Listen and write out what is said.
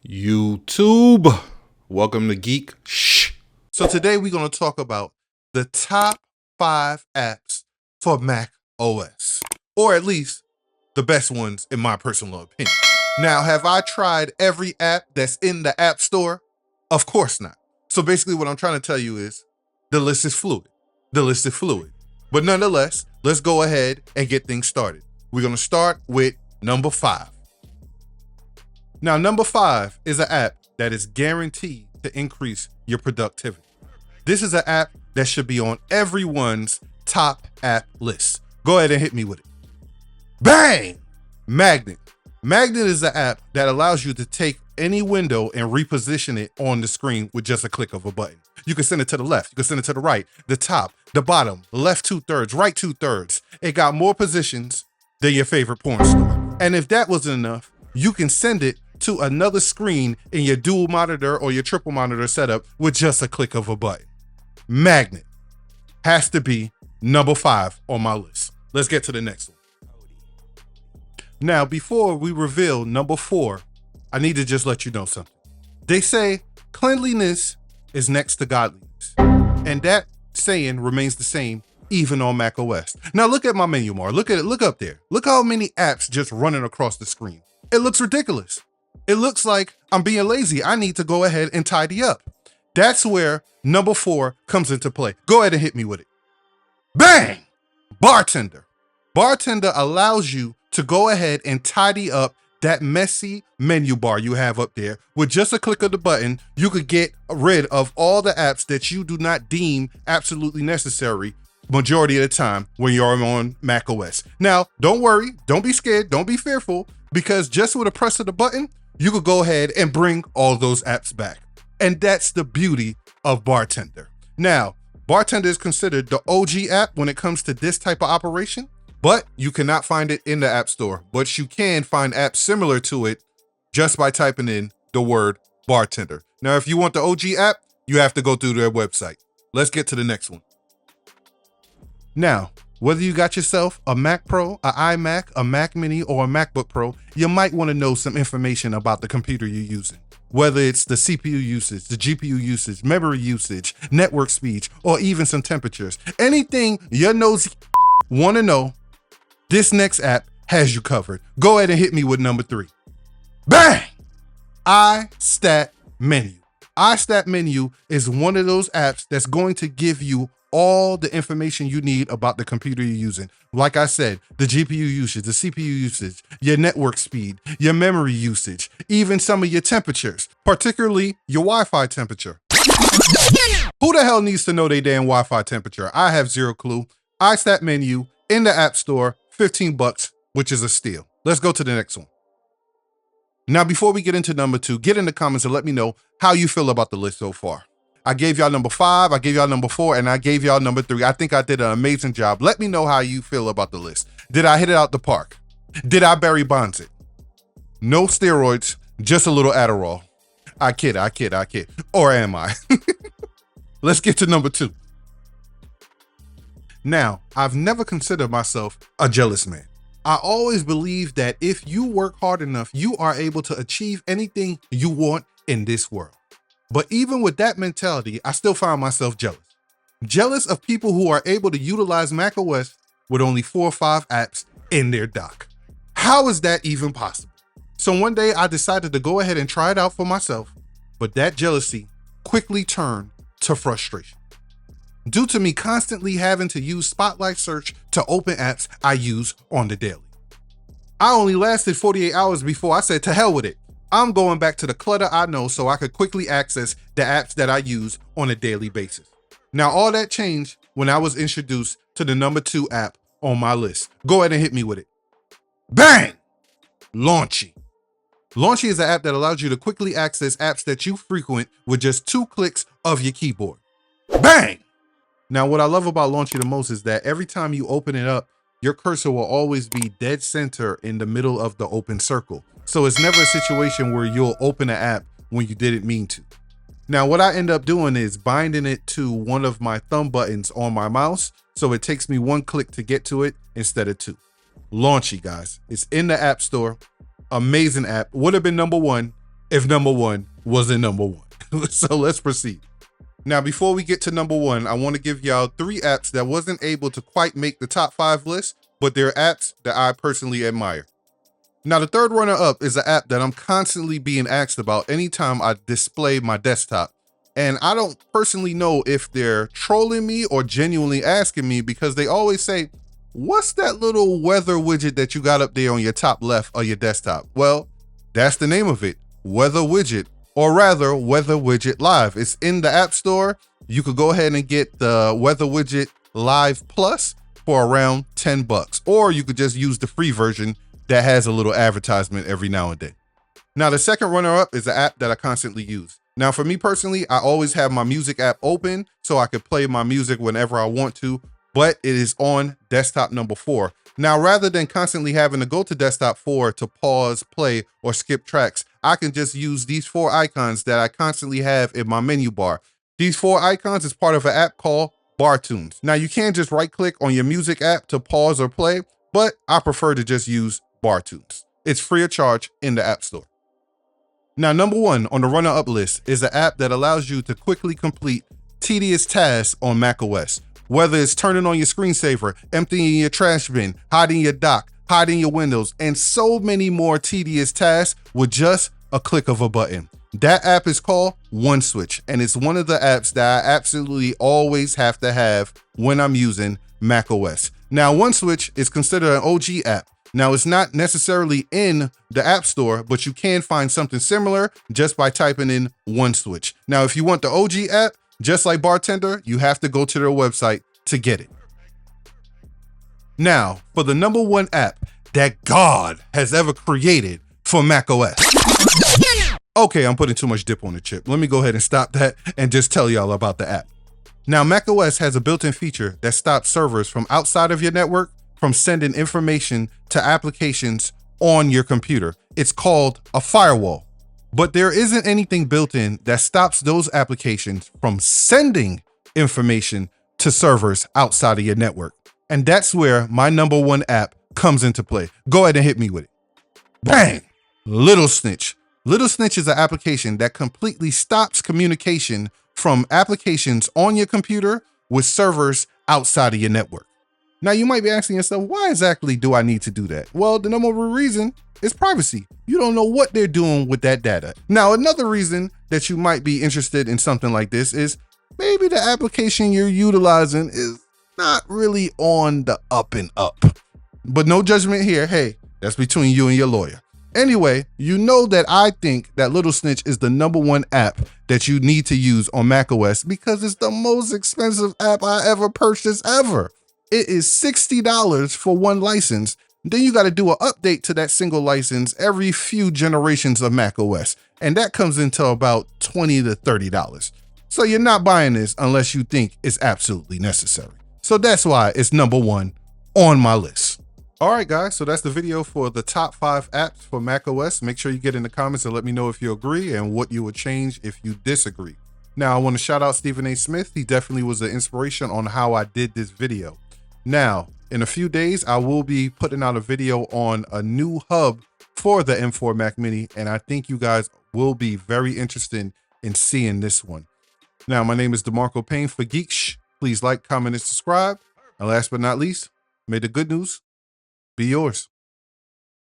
YouTube, welcome to Geek Shh. So today we're going to talk about the top 5 apps for Mac OS, or at least the best ones in my personal opinion. Now, have I tried every app that's in the App Store? Of course not. So basically what I'm trying to tell you is the list is fluid. But nonetheless, let's go ahead and get things started. We're going to start with number 5. Now, number 5 is an app that is guaranteed to increase your productivity. This is an app that should be on everyone's top app list. Go ahead and hit me with it. Bang! Magnet. Magnet is an app that allows you to take any window and reposition it on the screen with just a click of a button. You can send it to the left, you can send it to the right, the top, the bottom, left 2/3, right 2/3. It got more positions than your favorite porn star. And if that wasn't enough, you can send it to another screen in your dual monitor or your triple monitor setup with just a click of a button. Magnet has to be number 5 on my list. Let's get to the next one. Now, before we reveal number 4, I need to just let you know something. They say cleanliness is next to godliness, and that saying remains the same even on macOS. Now look at my menu bar. Look at it. Look up there. Look how many apps just running across the screen. It looks ridiculous. It looks like I'm being lazy. I need to go ahead and tidy up. That's where number 4 comes into play. Go ahead and hit me with it. Bang! Bartender. Bartender allows you to go ahead and tidy up that messy menu bar you have up there. With just a click of the button, you could get rid of all the apps that you do not deem absolutely necessary majority of the time when you're on macOS. Now, don't worry, don't be scared, don't be fearful, because just with a press of the button, you could go ahead and bring all those apps back. And that's the beauty of Bartender. Now, Bartender is considered the OG app when it comes to this type of operation, but you cannot find it in the App Store. But you can find apps similar to it just by typing in the word Bartender. Now, if you want the OG app, you have to go through their website. Let's get to the next one. Now, whether you got yourself a Mac Pro, an iMac, a Mac Mini, or a MacBook Pro, you might want to know some information about the computer you're using. Whether it's the CPU usage, the GPU usage, memory usage, network speed, or even some temperatures. Anything your nosy want to know, this next app has you covered. Go ahead and hit me with number 3. Bang! iStat Menu. iStat Menu is one of those apps that's going to give you all the information you need about the computer you're using. Like I said, the GPU usage, the CPU usage, your network speed, your memory usage, even some of your temperatures, particularly your Wi-Fi temperature. Who the hell needs to know their damn Wi-Fi temperature? I have zero clue. iStat Menu in the App Store, $15, which is a steal. Let's go to the next one. Now, before we get into number 2, get in the comments and let me know how you feel about the list so far. I gave y'all number 5, I gave y'all number 4, and I gave y'all number 3. I think I did an amazing job. Let me know how you feel about the list. Did I hit it out the park? Did I Barry Bonds it? No steroids, just a little Adderall. I kid. Or am I? Let's get to number 2. Now, I've never considered myself a jealous man. I always believe that if you work hard enough, you are able to achieve anything you want in this world. But even with that mentality, I still find myself jealous. Jealous of people who are able to utilize macOS with only 4 or 5 apps in their dock. How is that even possible? So one day I decided to go ahead and try it out for myself, but that jealousy quickly turned to frustration. Due to me constantly having to use Spotlight Search to open apps I use on the daily. I only lasted 48 hours before I said to hell with it. I'm going back to the clutter I know so I could quickly access the apps that I use on a daily basis. Now, all that changed when I was introduced to the number 2 app on my list. Go ahead and hit me with it. Bang! Launchy. Launchy is an app that allows you to quickly access apps that you frequent with just 2 clicks of your keyboard. Bang! Now, what I love about Launchy the most is that every time you open it up, your cursor will always be dead center in the middle of the open circle. So it's never a situation where you'll open an app when you didn't mean to. Now, what I end up doing is binding it to one of my thumb buttons on my mouse, so it takes me 1 click to get to it instead of 2. Launchy, guys. It's in the App Store. Amazing app. Would have been number 1 if number one wasn't number one. So let's proceed. Now, before we get to number one, I want to give y'all 3 apps that wasn't able to quite make the top 5 list, but they're apps that I personally admire. Now, the third runner up is an app that I'm constantly being asked about anytime I display my desktop. And I don't personally know if they're trolling me or genuinely asking me, because they always say, what's that little weather widget that you got up there on your top left of your desktop? Well, that's the name of it, Weather Widget, or rather Weather Widget Live. It's in the App Store. You could go ahead and get the Weather Widget Live Plus for around $10, or you could just use the free version that has a little advertisement every now and then. Now, the second runner up is an app that I constantly use. Now, for me personally, I always have my music app open so I could play my music whenever I want to, but it is on desktop number 4. Now, rather than constantly having to go to desktop 4 to pause, play, or skip tracks, I can just use these 4 icons that I constantly have in my menu bar. These 4 icons is part of an app called Bar Tunes. Now, you can just right click on your music app to pause or play, but I prefer to just use Bar Tunes. It's free of charge in the App Store. Now, number 1 on the runner-up list is an app that allows you to quickly complete tedious tasks on macOS. Whether it's turning on your screensaver, emptying your trash bin, hiding your dock, hiding your windows, and so many more tedious tasks with just a click of a button. That app is called OneSwitch, and it's one of the apps that I absolutely always have to have when I'm using macOS. Now, OneSwitch is considered an OG app. Now, it's not necessarily in the App Store, but you can find something similar just by typing in OneSwitch. Now, if you want the OG app, just like Bartender, you have to go to their website to get it. Now, for the number 1 app that God has ever created for macOS. Okay, I'm putting too much dip on the chip. Let me go ahead and stop that and just tell y'all about the app. Now, macOS has a built-in feature that stops servers from outside of your network from sending information to applications on your computer. It's called a firewall. But there isn't anything built in that stops those applications from sending information to servers outside of your network. And that's where my number 1 app comes into play. Go ahead and hit me with it. Bang! Little Snitch. Little Snitch is an application that completely stops communication from applications on your computer with servers outside of your network. Now, you might be asking yourself, why exactly do I need to do that? Well, the number 1 reason is privacy. You don't know what they're doing with that data. Now, another reason that you might be interested in something like this is maybe the application you're utilizing is not really on the up and up. But no judgment here. Hey, that's between you and your lawyer. Anyway, you know that I think that Little Snitch is the number 1 app that you need to use on macOS because it's the most expensive app I ever purchased ever. It is $60 for 1 license. Then you got to do an update to that single license every few generations of macOS. And that comes into about $20 to $30. So you're not buying this unless you think it's absolutely necessary. So that's why it's number 1 on my list. All right, guys, so that's the video for the top 5 apps for macOS. Make sure you get in the comments and let me know if you agree and what you would change if you disagree. Now, I want to shout out Stephen A. Smith. He definitely was the inspiration on how I did this video. Now, in a few days, I will be putting out a video on a new hub for the M4 Mac Mini, and I think you guys will be very interested in seeing this one. Now, my name is DeMarco Payne for Geeksh. Please like, comment, and subscribe. And last but not least, may the good news be yours.